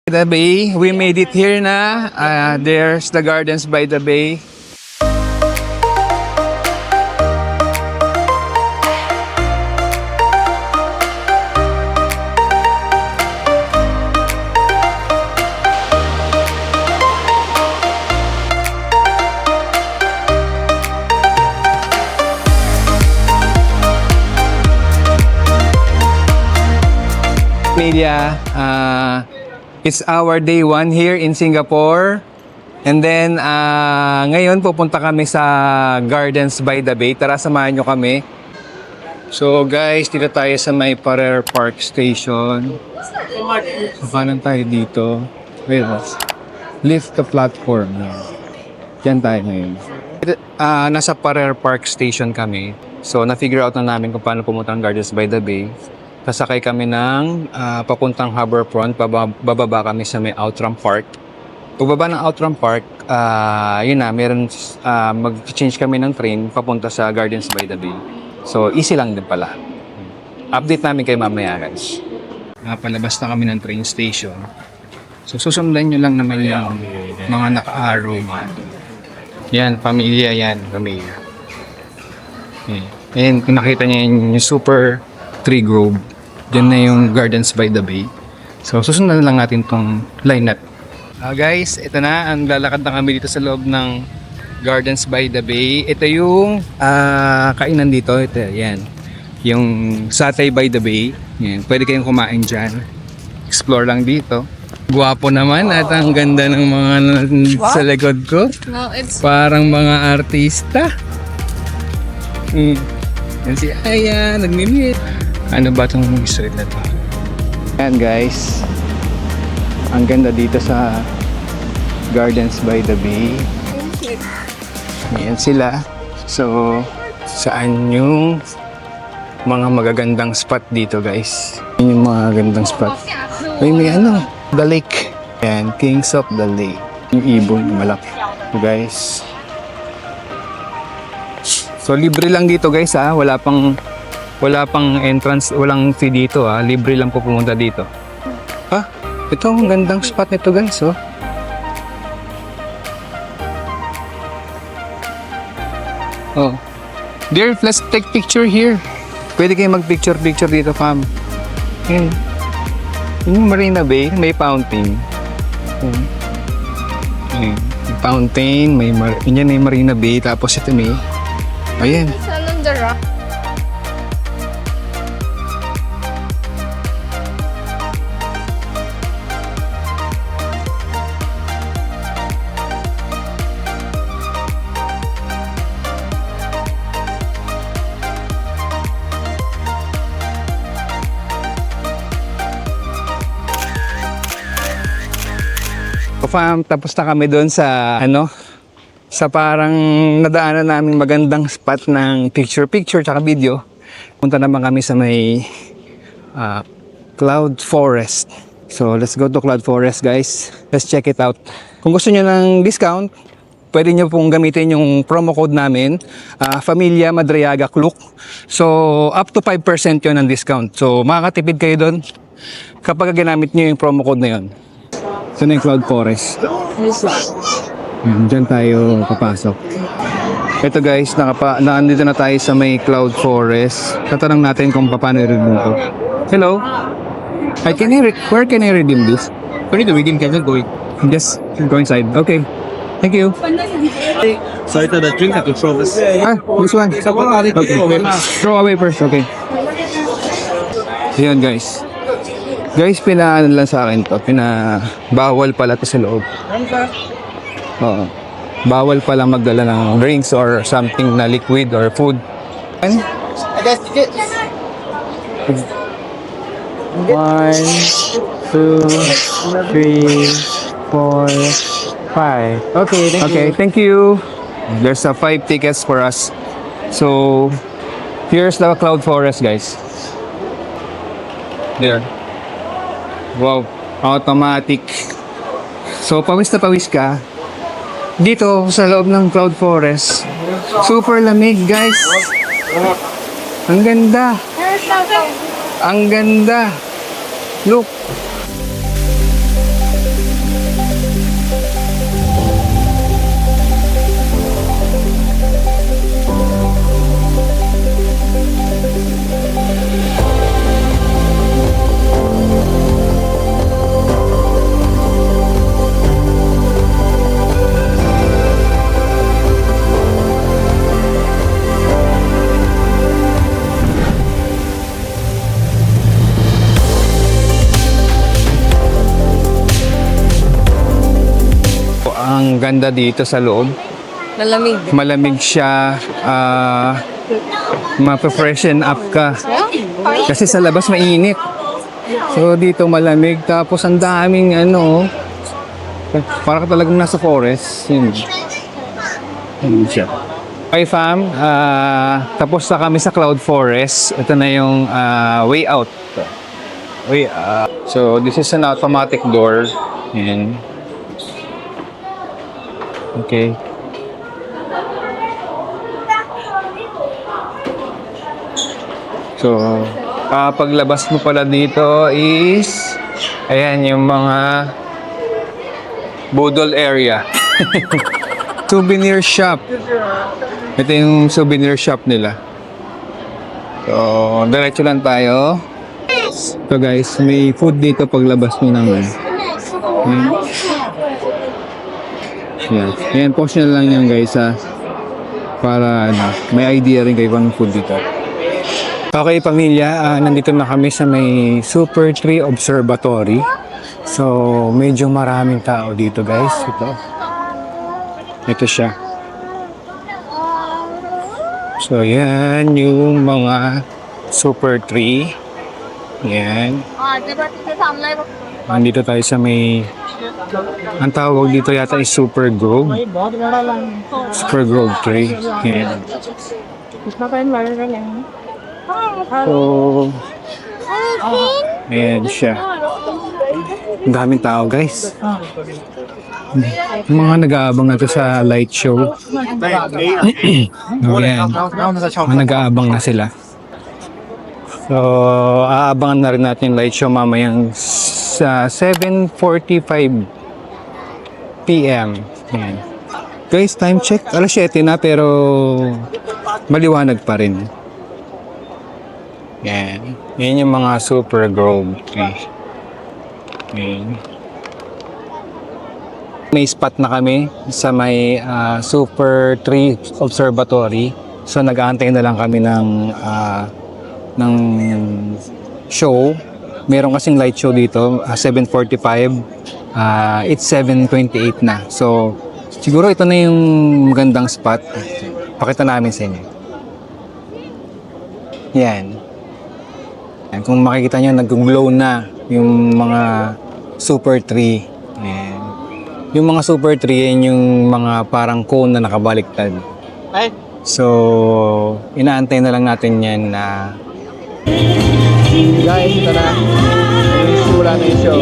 The bay, we made it here na. There's the Gardens by the Bay. Media, it's our day 1 here in Singapore. And then, ngayon pupunta kami sa Gardens by the Bay. Tara, samahan nyo kami. So guys, dito tayo sa may Parer Park Station. Kanan tayo dito. Wait, lift the platform. Diyan tayo ngayon. Nasa Parer Park Station kami. So, na-figure out na namin kung paano pumunta ng Gardens by the Bay. Sasakay kami ng papuntang Harbourfront, bababa kami sa may Outram Park. Pagbaba ng Outram Park, yun na, mag-change kami ng train papunta sa Gardens by the Bay. So, easy lang din pala. Update namin kayo mamaya, guys. Palabas na kami ng train station. So, susundan nyo lang naman yung mga naka-arrow. Yan, pamilya yan, pamilya. And kung nakita nyo yung super tree grove, dyan na yung Gardens by the Bay. So, susundan lang natin tong lineup. Guys, ito na. Ang lalakad na kami dito sa loob ng Gardens by the Bay. Ito yung kainan dito. Ito, yan. Yung Satay by the Bay. Yan. Pwede kayong kumain dyan. Explore lang dito. Guwapo naman at ang ganda ng mga sa likod ko. No, it's Parang mga artista. Yan si Aya, nagmimit. Ano ba itong street na ito? Ayan guys, ang ganda dito sa Gardens by the Bay. Ayan sila. So, saan yung mga magagandang spot dito guys? Yun yung mga gandang spot. Ay, may ano, the lake. Ayan, Kings of the Lake. Yung ibon, malaki. So guys, so libre lang dito guys ha, wala pang entrance, walang fee dito ha. Libre lang po pumunta dito. Ito ang gandang spot nito guys oh. Oh. Dear, let's take picture here. Pwede kayo mag-picture dito, fam. Yan. Yung Marina Bay, may fountain. Yan. Fountain, yan may Marina Bay, tapos ito may, ayan. along the rock. Fam, tapos na kami doon sa sa parang nadaanan namin magandang spot ng picture tsaka video. Punta naman kami sa may Cloud Forest. So let's go to Cloud Forest guys. Let's check it out. Kung gusto niyo ng discount, pwede niyo pong gamitin yung promo code namin, Familia Madriaga Klook. So up to 5% yun ang discount. So makakatipid kayo doon kapag ginamit niyo yung promo code na yun. Ito na yung Cloud Forest. Diyan tayo papasok. Ito guys, nandito na tayo sa may Cloud Forest. Tatanong natin kung paano i-redeem ito. Hello? Where can I redeem this? You need to redeem, can you go? Just go inside. Okay. Thank you. So ito the drink have to throw this. This one. Okay. Throw away first. Okay. Ayan guys. Guys, pinaano lang sa akin to. Bawal pala to sa loob. Oo. Bawal pala magdala ng drinks or something na liquid or food. And 1, 2, 3, 4, 5. Okay, thank you. There's 5 tickets for us. So, here's the Cloud Forest, guys. There. Wow, automatic. So, pawis na pawis ka. Dito, sa loob ng Cloud Forest, super lamig, guys. Ang ganda. Ang ganda. Look. Ang ganda dito sa loob. Malamig. Malamig siya. Mapa-freshen up ka. Kasi sa labas mainit. So dito malamig. Tapos ang daming para ka talagang nasa forest. Yun. Yun siya. Okay fam, tapos na kami sa Cloud Forest. Ito na yung way out. So this is an automatic door. Yan. Okay. So, paglabas mo pala dito is, ayan yung mga budol area. Souvenir shop. Ito yung souvenir shop nila. So, diretso lang tayo. So guys, may food dito paglabas mo ng yan. Yan, post nyo lang yan guys para may idea rin kayo kung food dito. Okay pamilya, nandito na kami sa may Super Tree Observatory. So, medyo maraming tao dito guys. Ito siya. So, yan yung mga super tree. Yan. Nandito tayo sa may... Ang tawag dito yata is Super Grove. Super Grove tree. Yan. So, ayan siya. Ang daming tao guys. Mga nag-aabang na to sa light show. Ayan. Mga nag-aabang na sila. So, aabangan na rin natin yung light show mamayang sa 7:45 PM. Ayan. Guys, time check. Alas 7 na pero maliwanag pa rin. Yan. Yan yung mga Super Grove tree. Yan. May spot na kami sa may Super Tree Observatory. So nag-aantay na lang kami ng show. Meron kasing light show dito, 7:45. It's 7:28 na. So siguro ito na yung magandang spot. Pakita namin sa inyo. Yan. Kung makikita nyo, nag-glow na yung mga super tree. Ayan. Yung mga super tree, yan yung mga parang cone na nakabaliktad. So, inaantay na lang natin yan na... Guys, ito na. Wala na yung show.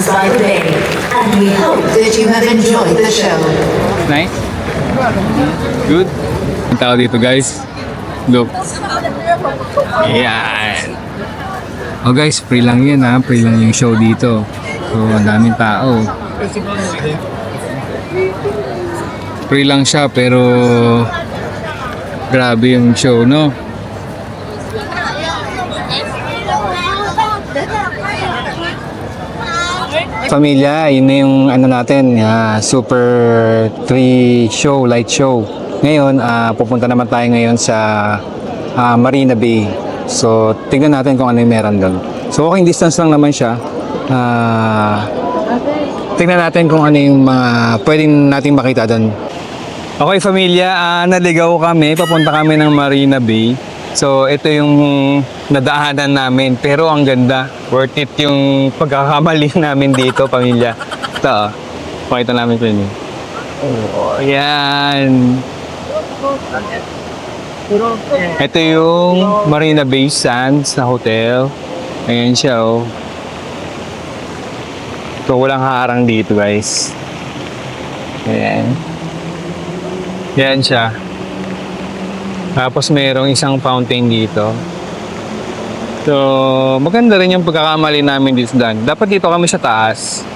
By the day, and we hope that you have enjoyed the show. Nice? Good? Ang tao dito guys. Look. Ayan. Oh guys, free lang yan ha. Free lang yung show dito. So, ang daming tao. Free lang siya pero grabe yung show, no? Pamilya, yun na yung natin, Super Tree Show, light show. Ngayon, pupunta naman tayo ngayon sa Marina Bay. So, tingnan natin kung ano yung meron doon. So, walking distance lang naman siya. Tingnan natin kung ano yung mga pwedeng nating makita doon. Okay, pamilya, naligaw kami. Papunta kami ng Marina Bay. So, ito yung nadaanan namin. Pero ang ganda. Worth it yung pagkakamali namin dito, pamilya. Ito, pakita namin sa inyo. Oh, yan. Ito yung Marina Bay Sands na hotel. Ayan siya, oh. So, walang harang dito, guys. Ayan. Ayan siya. Tapos, mayroong isang fountain dito. So, maganda rin yung pagkakamali namin dito dan. Dapat dito kami sa taas.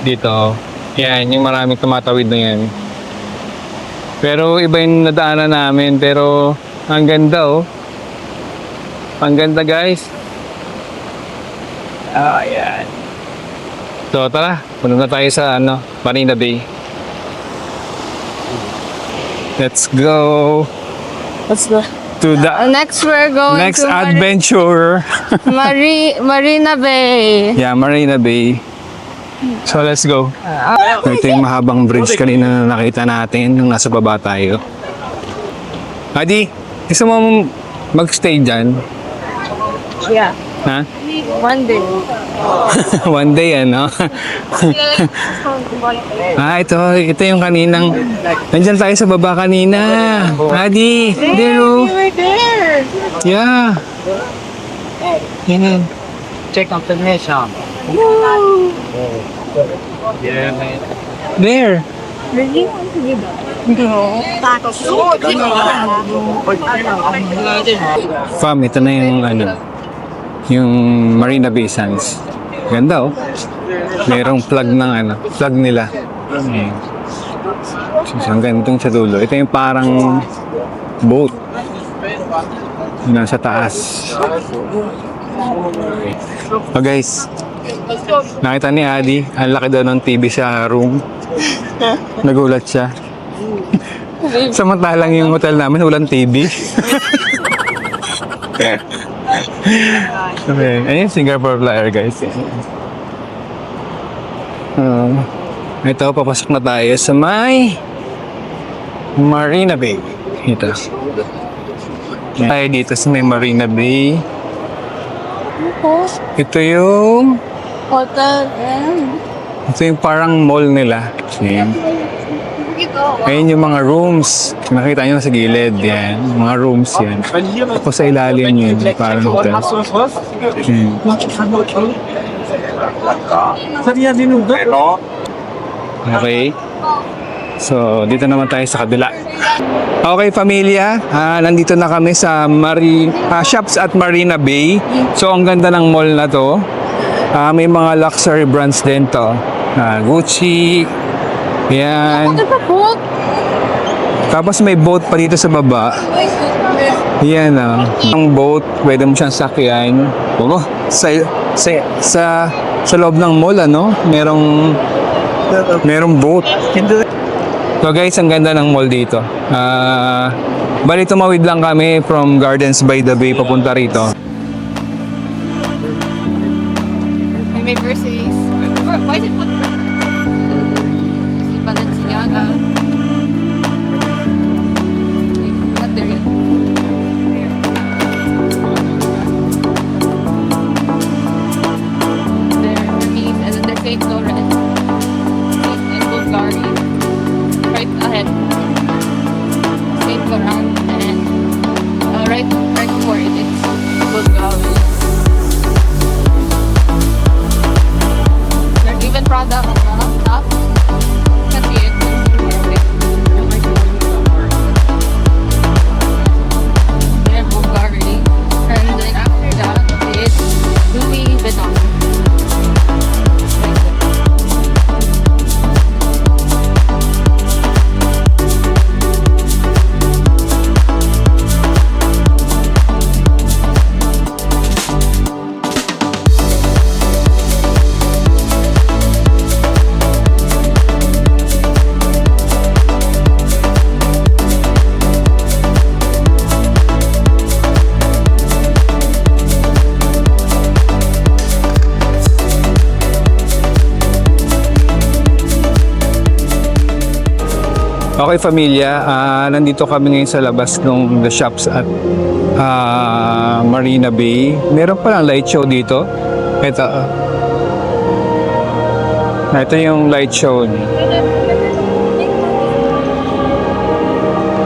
Dito. Yan, yung maraming tumatawid na yan. Pero iba yung nadaanan namin. Pero, ang ganda, oh. Ang ganda, guys. Ayan. So, tara. Punta na tayo sa, Marina Bay. Let's go. What's the... To the Next, we're going next to adventure. Marina Bay. Yeah, Marina Bay. So, let's go. Ito yung mahabang bridge kanina na nakita natin nung nasa baba tayo. Adi, gusto mo magstay dyan? Yeah. Ha? One day. One day, ano? Ito yung kaninang... Nandyan tayo sa baba kanina. Adi, there. We were there. Yeah. Yan. Check out the nation. There. Really want to give up? No. Fam, ito na yung yung Marina Bay Sands. Ganda, oh. Merong plug plug nila. Ayan. So, ang ganitong sa dulo. Ito yung parang boat. Nasa taas. Oh, guys. Nakita ni Adi, ang laki daw ng TV sa room. Nagulat siya. Samantalang yung hotel namin, walang TV. Okay, ayun yung Singapore Flyer, guys. Ito, papasok na tayo sa may Marina Bay. Ito. Tayo dito sa may Marina Bay. Ito yung Hotel. ito yung parang mall nila. Ayan. Ayun yung mga rooms. Nakita nyo sa gilid. Yan. Mga rooms yan. Ako sa ilalim yun. Parang hotel. Okay. So, dito naman tayo sa kabila. Okay, pamilya. Nandito na kami sa Shops at Marina Bay. So, ang ganda ng mall na to. May mga luxury brands din to. Gucci. Yan. Tapos may boat pa dito sa baba. Yan, ang boat, pwede mo siyang sakyan. Oh, sa loob ng mall, merong boat. So guys, ang ganda ng mall dito. Bali tumawid lang kami from Gardens by the Bay papunta rito. May Mercedes. Why is it put? Balenciaga. Not there yet. There, Hermes, and then there's Saint Laurent. And Bulgari. Right ahead. Saint Laurent, and right before it, it's Bulgari. There's even Prada on the top. Can't see it. Then Bulgari. And then after that, it's Louis Vuitton. Okay, pamilya, nandito kami ngayon sa labas ng The Shops at Marina Bay. Meron palang light show dito. Ito. Ito yung light show.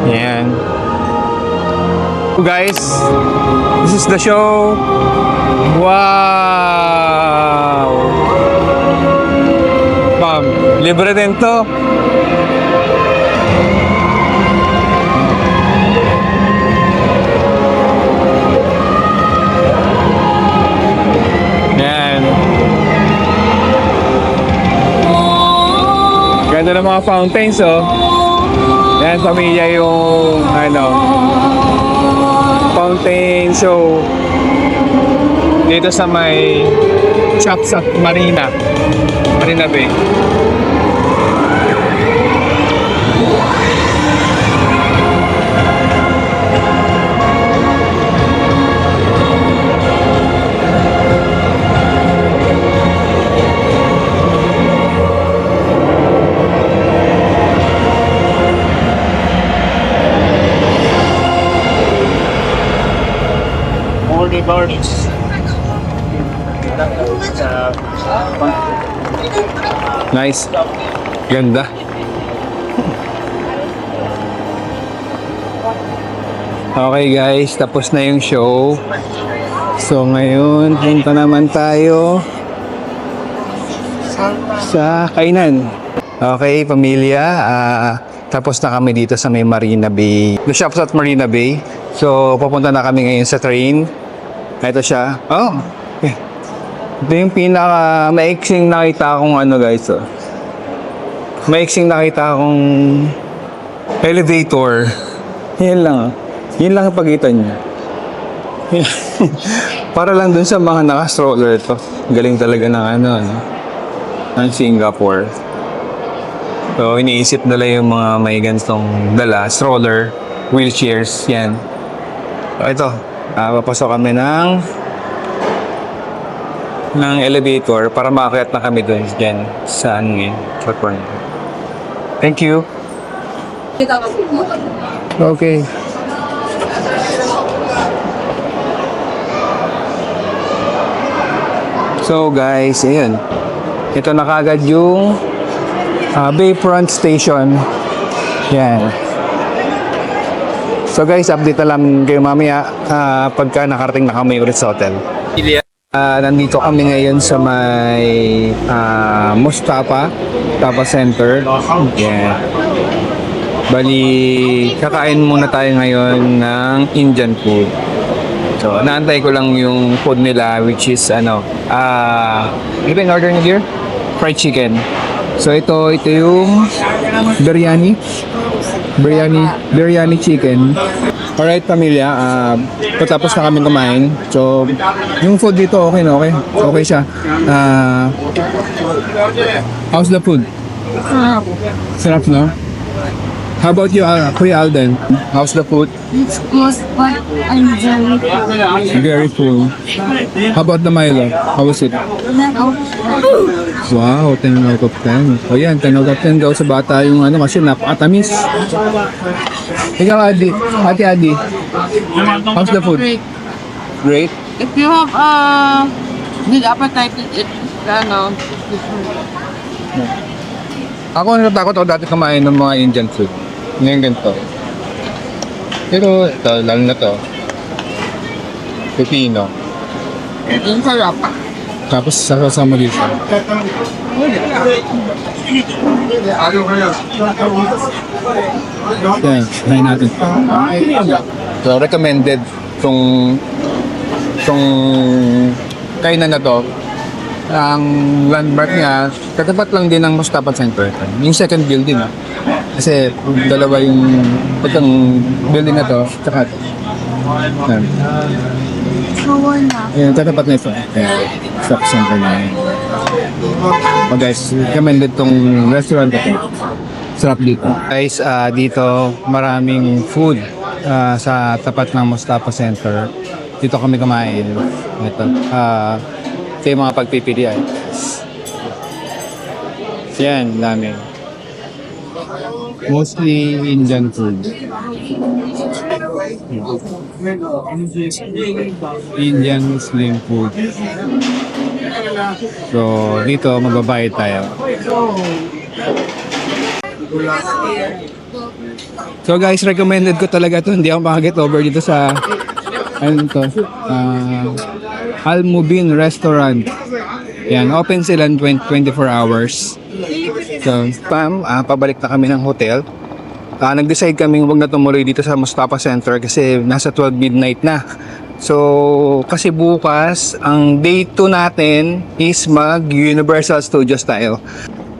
Yan. Guys, this is the show. Wow! Bam, libre din to. Yan. Ganda ng mga fountains, oh. Yan, pamilya yung, fountain show dito sa may shops at Marina Bay. Only birds. Nice. Ganda. Okay guys, tapos na yung show. So ngayon, punta naman tayo sa kainan. Okay, pamilya. Tapos na kami dito sa may Marina Bay. The shops at Marina Bay. So, papunta na kami ngayon sa train. Ito siya. Oh, okay. Ito yung pinaka maiksing nakita akong guys. Oh. Maiksing nakita akong elevator. Yan lang. Oh. Yan lang ang pagitan niya. Para lang dun sa mga naka-stroller to. Galing talaga ng ng Singapore. So, iniisip nila yung mga may ganitong dala, stroller, wheelchairs, yan. So, ito. Papasok kami ng elevator para makakayat na kami doon dyan sa sa corner. Thank you. Okay. So guys, ayan. Ito na kagad yung Bayfront Station. Yan. So guys, update na lang kayo mamaya pagka nakarating na kami ulit sa hotel. Nandito kami ngayon sa may Mustafa Center. Yeah. Bali, kakain muna tayo ngayon ng Indian food. So, naantay ko lang yung food nila, which is ano ba yung order niyo here? Fried chicken. So ito yung biryani chicken. Alright pamilya, patapos na kami kumain. So yung food dito okay na okay. Okay siya. How's the food? Sarap no? How about you, Kuya Alden? How's the food? It's good, but I'm very Very full. How about the Milo? How was it? Wow, 10 out of 10. O yan, 10 out of 10 daw sa bata yung kasi napakatamis. Ikaw, Ate Adi. How's the food? Great. If you have big appetite, it's Ako natatakot ako dati kumain ng mga Indian food. Ngayon ganito. Pero ito, lalo na to. Pepino. yung sarap. Tapos sasama dito. Yan, try natin. So, recommended tong kainan na to. Ang landmark niya, katapat lang din ng Mustafa Center. Yung second building Kasi dalawa yung itong building na to, tsaka ito. Yan. Ayan, katapat na ito. Mustafa Center na yun. Guys, recommended tong restaurant ito. Sarap dito. Guys, dito maraming food sa tapat ng Mustafa Center. Dito kami kumain. Ito. Ito yung mga pagpipilian. Yan, dami. Mostly Indian food. Indian Muslim food. So, dito magbabayad tayo. So guys, recommended ko talaga to. Hindi ako makaget over dito sa ano to? Almubin Restaurant. Yan, open sila 24 hours. So, pabalik na kami ng hotel. Nag-decide kami huwag na tumuloy dito sa Mustafa Center kasi nasa 12 midnight na. So, kasi bukas, ang day 2 natin is mag-Universal Studios tayo.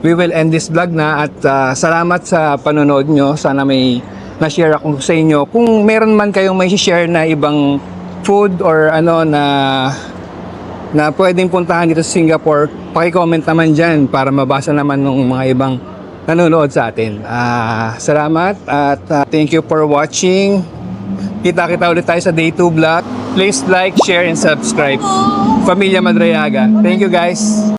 We will end this vlog na at salamat sa panonood nyo. Sana may na-share ako sa inyo. Kung meron man kayong may share na ibang food or ano na pwedeng puntahan dito sa Singapore, paki-comment naman dyan para mabasa naman ng mga ibang nanonood sa atin. Salamat at thank you for watching. Kita-kita ulit tayo sa Day 2 vlog. Please like, share, and subscribe. Pamilya Madriaga. Thank you guys.